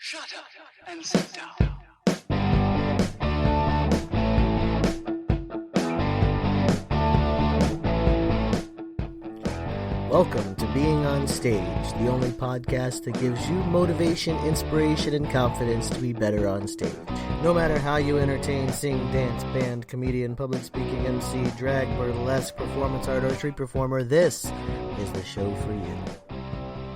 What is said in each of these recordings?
Shut up and sit down. Welcome to Being on Stage, the only podcast that gives you motivation, inspiration, and confidence to be better on stage. No matter how you entertain, sing, dance, band, comedian, public speaking, MC, drag, burlesque, performance art, or street performer, this is the show for you.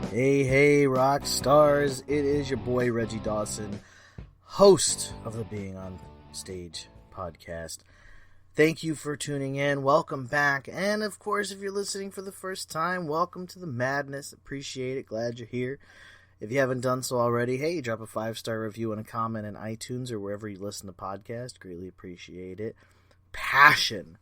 Hey, rock stars, it is your boy Reggie Dawson, host of the Being on Stage podcast. Thank you for tuning in. Welcome back. And of course, if you're listening for the first time, welcome to the madness. Appreciate it. Glad you're here. If you haven't done so already, hey, drop a 5-star review and a comment in iTunes or wherever you listen to podcasts. Greatly appreciate it. Passion.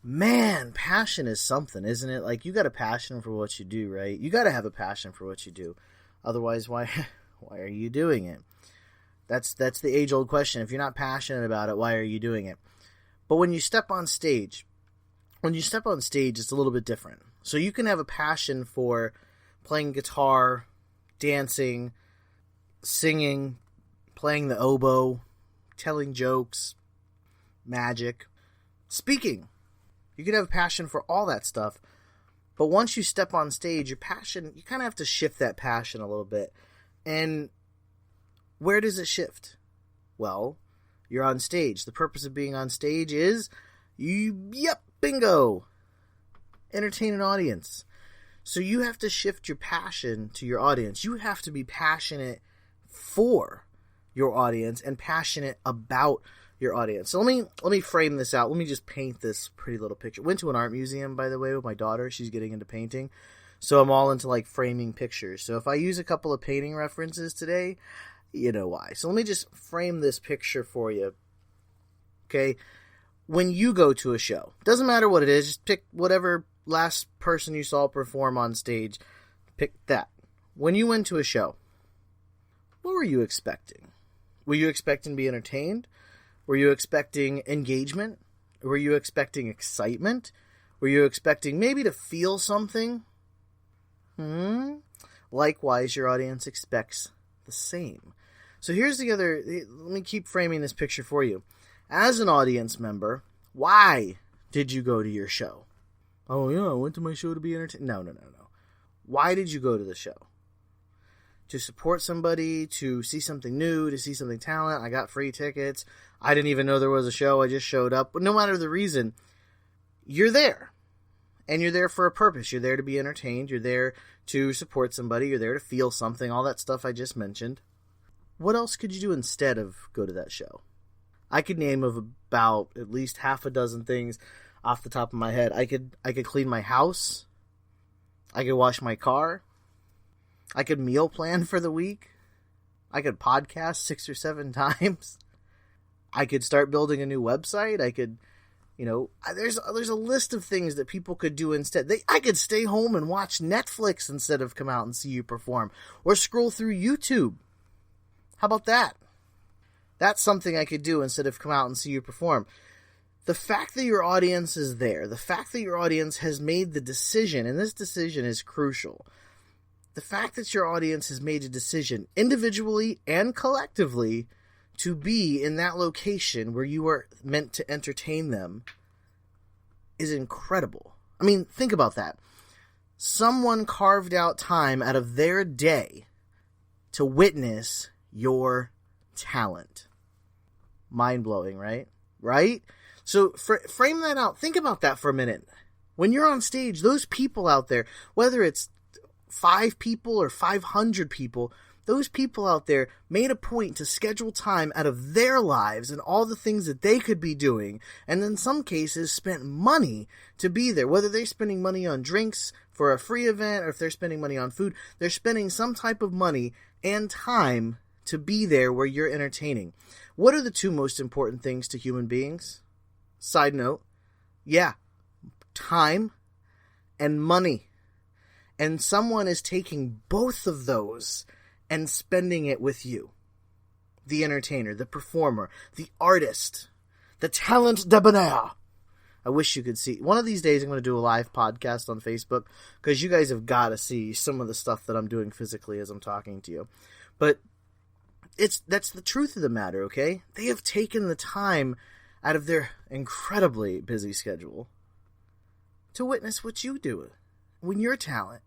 Man, passion is something, isn't it? Like, you got a passion for what you do, right? You got to have a passion for what you do. Otherwise, why are you doing it? That's the age-old question. If you're not passionate about it, why are you doing it? But when you step on stage, it's a little bit different. So you can have a passion for playing guitar, dancing, singing, playing the oboe, telling jokes, magic, speaking. You can have a passion for all that stuff. But once you step on stage, your passion, you kind of have to shift that passion a little bit. And where does it shift? Well, you're on stage. The purpose of being on stage is, bingo! Entertain an audience. So you have to shift your passion to your audience. You have to be passionate for your audience and passionate about your audience. So let me frame this out. Let me just paint this pretty little picture. Went to an art museum, by the way, with my daughter. She's getting into painting. So I'm all into like framing pictures. So if I use a couple of painting references today, you know why. So let me just frame this picture for you. Okay? When you go to a show, doesn't matter what it is, just pick whatever last person you saw perform on stage. Pick that. When you went to a show, what were you expecting? Were you expecting to be entertained? Were you expecting engagement? Were you expecting excitement? Were you expecting maybe to feel something? Likewise, your audience expects the same. So here's let me keep framing this picture for you. As an audience member, why did you go to your show? Oh yeah, I went to my show to be entertained. No. Why did you go to the show? To support somebody, to see something new, to see something talent. I got free tickets. I didn't even know there was a show. I just showed up. But no matter the reason, you're there. And you're there for a purpose. You're there to be entertained. You're there to support somebody. You're there to feel something. All that stuff I just mentioned. What else could you do instead of go to that show? I could name of about at least half a dozen things off the top of my head. I could clean my house. I could wash my car. I could meal plan for the week. I could podcast 6 or 7 times. I could start building a new website. I could, there's a list of things that people could do instead. I could stay home and watch Netflix instead of come out and see you perform. Or scroll through YouTube. How about that? That's something I could do instead of come out and see you perform. The fact that your audience is there, the fact that your audience has made the decision, and this decision is crucial, the fact that your audience has made a decision individually and collectively to be in that location where you are meant to entertain them is incredible. I mean, think about that. Someone carved out time out of their day to witness your talent. Mind-blowing, right? Right? So frame that out. Think about that for a minute. When you're on stage, those people out there, whether it's 5 people or 500 people, those people out there made a point to schedule time out of their lives and all the things that they could be doing, and in some cases spent money to be there. Whether they're spending money on drinks for a free event or if they're spending money on food, they're spending some type of money and time to be there where you're entertaining. What are the 2 most important things to human beings? Side note, time and money. And someone is taking both of those and spending it with you. The entertainer, the performer, the artist, the talent debonair. I wish you could see. One of these days I'm going to do a live podcast on Facebook because you guys have got to see some of the stuff that I'm doing physically as I'm talking to you. But That's the truth of the matter, okay? They have taken the time out of their incredibly busy schedule to witness what you do when you're talent.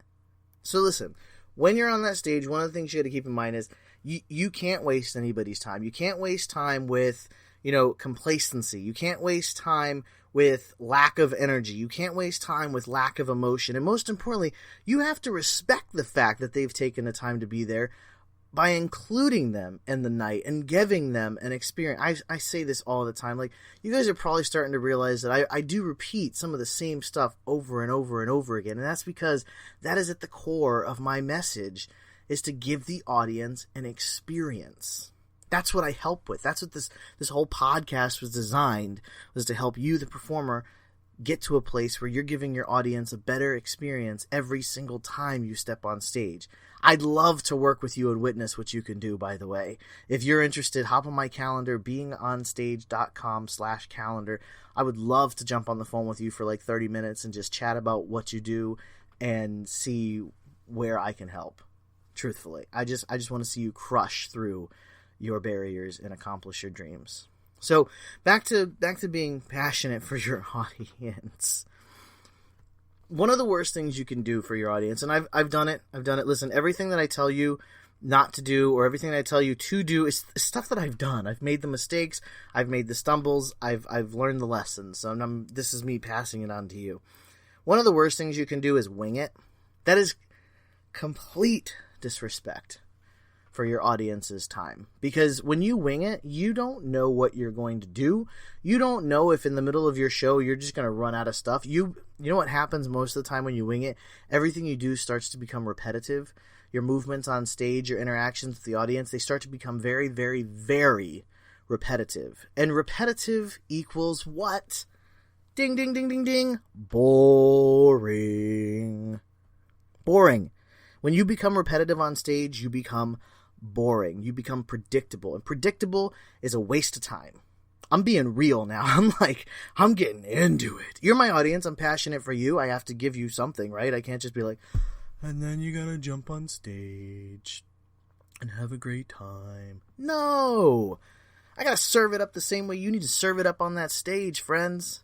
So listen, when you're on that stage, one of the things you got to keep in mind is you can't waste anybody's time. You can't waste time with, complacency. You can't waste time with lack of energy. You can't waste time with lack of emotion. And most importantly, you have to respect the fact that they've taken the time to be there by including them in the night and giving them an experience. I say this all the time. Like, you guys are probably starting to realize that I do repeat some of the same stuff over and over and over again. And that's because that is at the core of my message, is to give the audience an experience. That's what I help with. That's what this whole podcast was designed, was to help you, the performer, get to a place where you're giving your audience a better experience every single time you step on stage. I'd love to work with you and witness what you can do, by the way. If you're interested, hop on my calendar, beingonstage.com/calendar. I would love to jump on the phone with you for like 30 minutes and just chat about what you do and see where I can help. Truthfully, I just want to see you crush through your barriers and accomplish your dreams. So back to being passionate for your audience. One of the worst things you can do for your audience, and I've done it. Listen, everything that I tell you not to do or everything that I tell you to do is stuff that I've done. I've made the mistakes. I've made the stumbles. I've learned the lessons. So this is me passing it on to you. One of the worst things you can do is wing it. That is complete disrespect for your audience's time. Because when you wing it, you don't know what you're going to do. You don't know if in the middle of your show you're just going to run out of stuff. You know what happens most of the time when you wing it? Everything you do starts to become repetitive. Your movements on stage, your interactions with the audience, they start to become very, very, very repetitive. And repetitive equals what? Ding, ding, ding, ding, ding. Boring. Boring. When you become repetitive on stage, you become boring. You become predictable. And predictable is a waste of time. I'm being real now. I'm getting into it. You're my audience. I'm passionate for you. I have to give you something, right? I can't just be like, and then you gotta jump on stage and have a great time. No! I gotta serve it up the same way you need to serve it up on that stage, friends.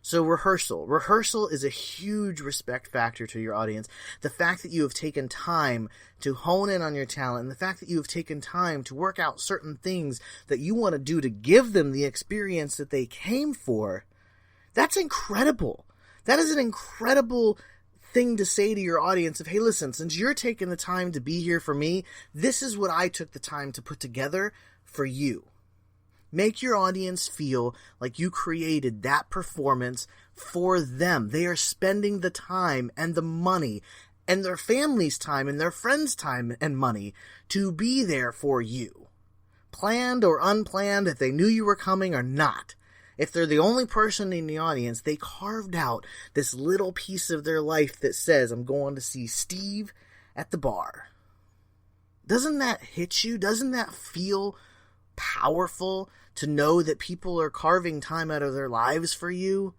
So rehearsal. Rehearsal is a huge respect factor to your audience. The fact that you have taken time to hone in on your talent, and the fact that you have taken time to work out certain things that you want to do to give them the experience that they came for, that's incredible. That is an incredible thing to say to your audience of, hey, listen, since you're taking the time to be here for me, this is what I took the time to put together for you. Make your audience feel like you created that performance for them. They are spending the time and the money and their family's time and their friends' time and money to be there for you. Planned or unplanned, if they knew you were coming or not. If they're the only person in the audience, they carved out this little piece of their life that says, I'm going to see Steve at the bar. Doesn't that hit you? Doesn't that feel powerful to know that people are carving time out of their lives for you?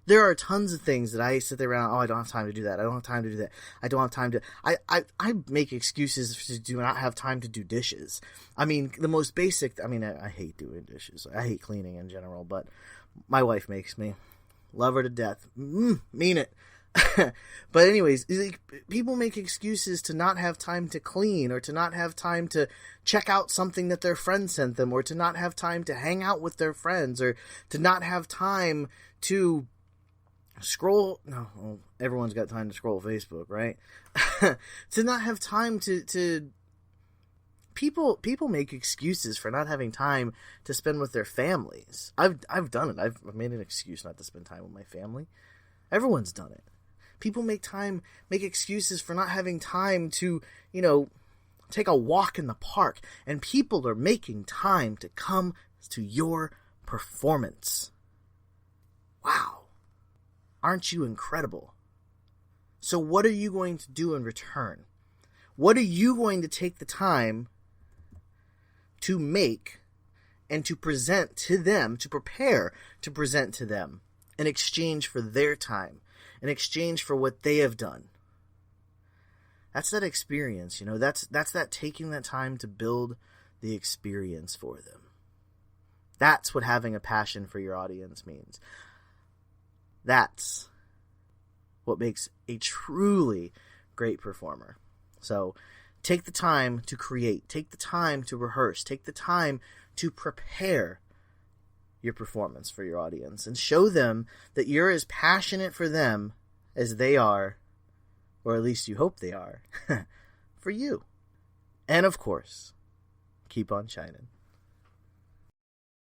There are tons of things that I sit there around, I don't have time to do that. I don't have time to do that. I don't have time to... I make excuses to do not have time to do dishes. I mean, the most basic... I hate doing dishes. I hate cleaning in general, but my wife makes me. Love her to death. Mean it. But anyways, people make excuses to not have time to clean, or to not have time to check out something that their friend sent them, or to not have time to hang out with their friends, or to not have time to scroll. No, well, everyone's got time to scroll Facebook, right? To not have time to people make excuses for not having time to spend with their families. I've done it. I've made an excuse not to spend time with my family. Everyone's done it. People make excuses for not having time to, take a walk in the park. And people are making time to come to your performance. Wow. Aren't you incredible? So what are you going to do in return? What are you going to take the time to make and to present to them, to prepare to present to them in exchange for their time? In exchange for what they have done? That's that experience, that's that taking that time to build the experience for them. That's what having a passion for your audience means. That's what makes a truly great performer. So take the time to create, take the time to rehearse, take the time to prepare your performance for your audience and show them that you're as passionate for them as they are, or at least you hope they are, for you. And of course, keep on shining.